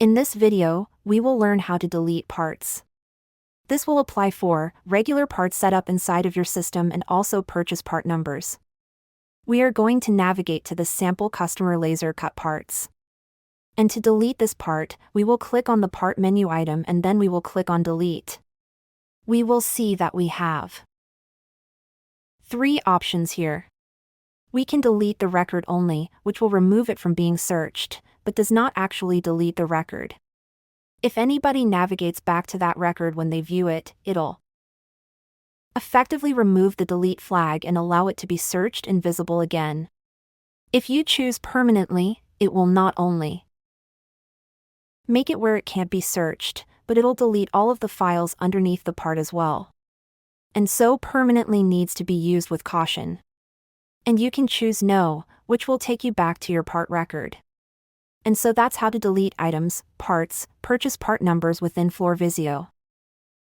In this video, we will learn how to delete parts. This will apply for regular parts set up inside of your system and also purchase part numbers. We are going to navigate to the sample customer laser cut parts. And to delete this part, we will click on the part menu item and then we will click on delete. We will see that we have 3 options here. We can delete the record only, which will remove it from being searched, but does not actually delete the record. If anybody navigates back to that record when they view it, it'll effectively remove the delete flag and allow it to be searched and visible again. If you choose permanently, it will not only make it where it can't be searched, but it'll delete all of the files underneath the part as well. And so permanently needs to be used with caution. And you can choose no, which will take you back to your part record. And so that's how to delete items, parts, purchase part numbers within FloorVisio.